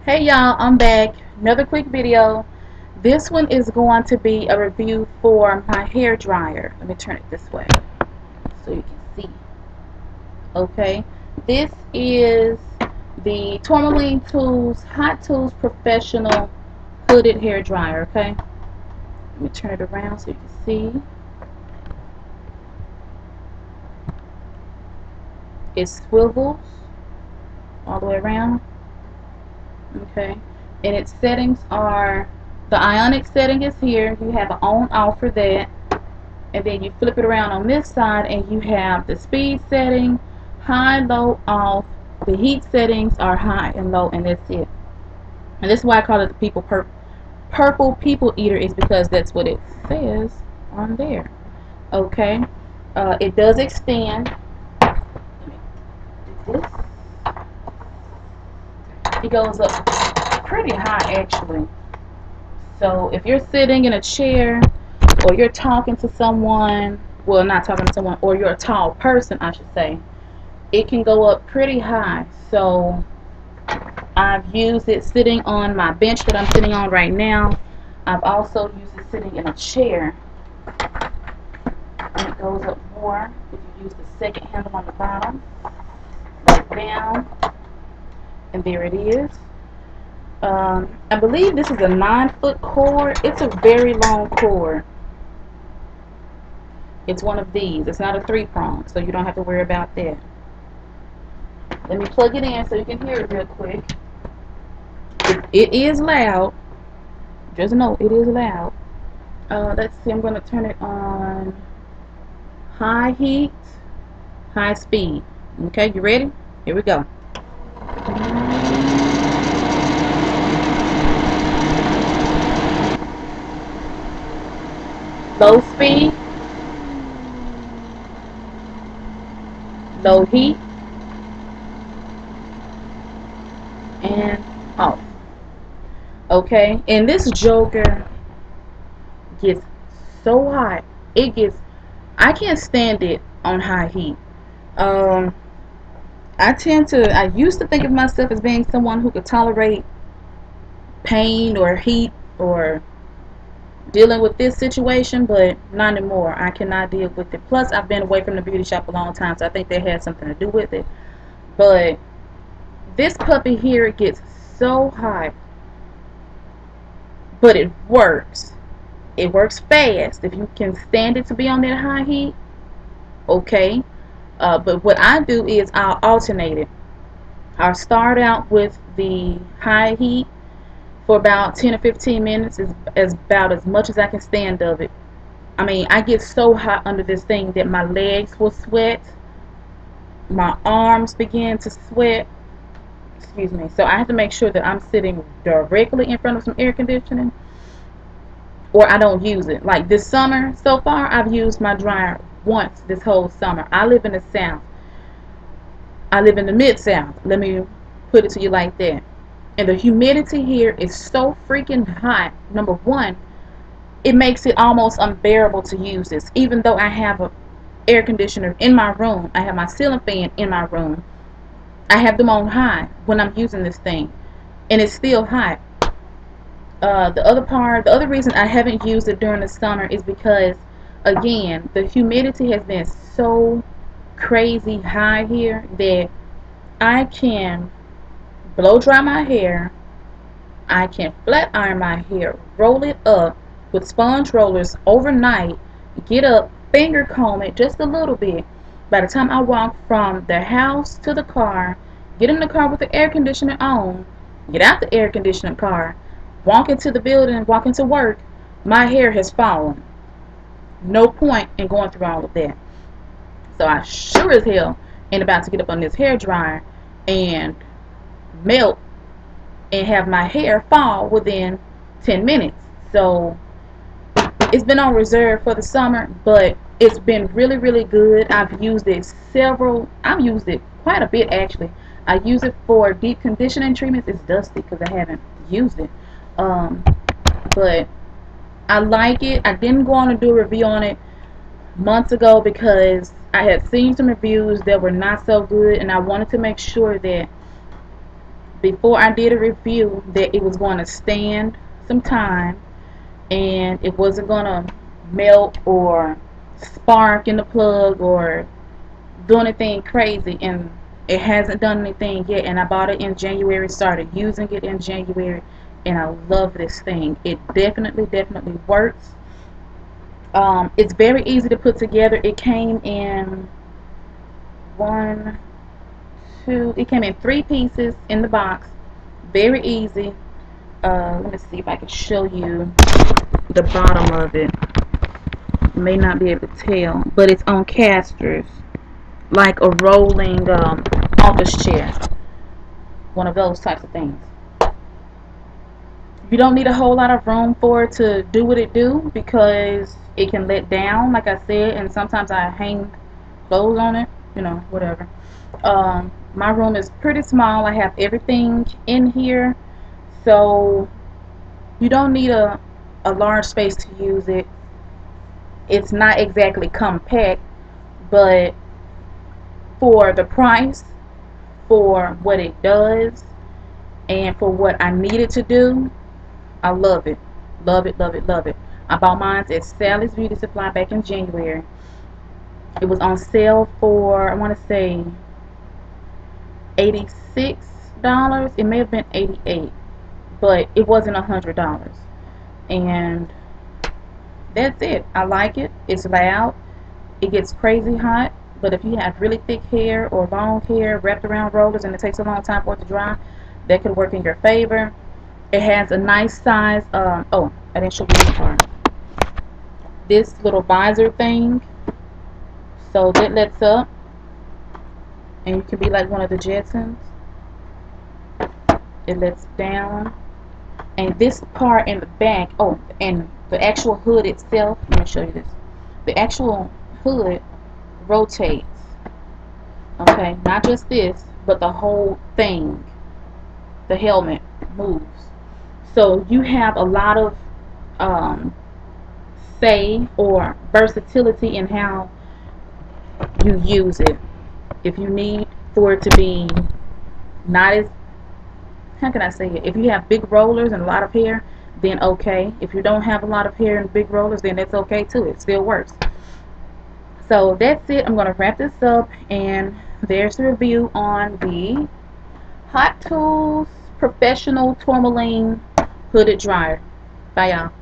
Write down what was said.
Hey y'all, I'm back. Another quick video. This one is going to be a review for my hair dryer. Let me turn it this way so you can see. Okay, this is the Tourmaline Tools Hot Tools Professional Hooded Hair Dryer. Okay, let me turn it around so you can see. It swivels all the way around. Okay, and its settings are, the IONIC setting is here. You have an on off for that, and then you flip it around on this side and you have the speed setting, high, low, off. The heat settings are high and low, and that's it. And this is why I call it the purple people eater, is because that's what it says on there. Okay, it does extend. Let me do this. It goes up pretty high actually. So if you're sitting in a chair or you're talking to someone, well, not talking to someone, or you're a tall person, I should say, it can go up pretty high. So I've used it sitting on my bench that I'm sitting on right now. I've also used it sitting in a chair, and it goes up more if you use the second handle on the bottom. Right down, and there it is. I believe this is a 9-foot cord. It's a very long cord. It's one of these. It's not a 3-prong, so you don't have to worry about that. Let me plug it in so you can hear it real quick. It is loud. Just know it is loud. Let's see. I'm going to turn it on high heat, high speed. Okay, you ready? Here we go. Low speed, low heat, and off. Okay, and this joker gets so hot. I can't stand it on high heat. I used to think of myself as being someone who could tolerate pain or heat or dealing with this situation, but not anymore. I cannot deal with it. Plus, I've been away from the beauty shop a long time, so I think that had something to do with it. But this puppy here gets so hot, but it works. It works fast. If you can stand it to be on that high heat, okay. But what I do is I'll alternate it. I'll start out with the high heat for about 10 or 15 minutes, is about as much as I can stand of it. I mean, I get so hot under this thing that my legs will sweat, my arms begin to sweat. Excuse me. So I have to make sure that I'm sitting directly in front of some air conditioning, or I don't use it. Like this summer, so far, I've used my dryer once this whole summer. I live in the South. I live in the Mid-South. Let me put it to you like that. And the humidity here is so freaking hot. Number one, it makes it almost unbearable to use this. Even though I have an air conditioner in my room, I have my ceiling fan in my room, I have them on high when I'm using this thing, and it's still hot. The other reason I haven't used it during the summer is because, again, the humidity has been so crazy high here that I can blow dry my hair, I can flat iron my hair, roll it up with sponge rollers overnight, get up, finger comb it just a little bit. By the time I walk from the house to the car, get in the car with the air conditioner on, get out the air conditioner car, walk into the building, walk into work, my hair has fallen. No point in going through all of that. So I sure as hell ain't about to get up on this hair dryer and melt and have my hair fall within 10 minutes. So it's been on reserve for the summer, but it's been really, really good. I've used it quite a bit actually. I use it for deep conditioning treatments. It's dusty because I haven't used it. But I like it. I didn't go on to do a review on it months ago because I had seen some reviews that were not so good, and I wanted to make sure that before I did a review that it was going to stand some time and it wasn't going to melt or spark in the plug or do anything crazy, and it hasn't done anything yet. And I bought it in January, started using it in January, and I love this thing. It definitely works. It's very easy to put together. It came in it came in 3 pieces in the box. Very easy. Let me see if I can show you the bottom of it. You may not be able to tell, but it's on casters, like a rolling office chair, one of those types of things. You don't need a whole lot of room for it to do what it do, because it can let down, like I said, and sometimes I hang clothes on it, you know, whatever. My room is pretty small. I have everything in here, so you don't need a large space to use it. It's not exactly compact, but for the price, for what it does, and for what I need it to do, I love it. Love it, love it, love it. I bought mine at Sally's Beauty Supply back in January. It was on sale for, I want to say, $86. It may have been $88, but it wasn't $100. And that's it. I like it. It's loud. It gets crazy hot. But if you have really thick hair or long hair wrapped around rollers and it takes a long time for it to dry, that could work in your favor. It has a nice size. Oh, I didn't show you this part. This little visor thing. So that lets up, and you can be like one of the Jetsons. It lets down, and this part in the back. Oh, and the actual hood itself. Let me show you this. The actual hood rotates. Okay, not just this, but the whole thing. The helmet moves. So you have a lot of say or versatility in how you use it. If you need for it to be not as, how can I say it? If you have big rollers and a lot of hair, then okay. If you don't have a lot of hair and big rollers, then that's okay too. It still works. So that's it. I'm going to wrap this up, and there's the review on the Hot Tools Professional Tourmaline Hooded Dryer. Bye, y'all.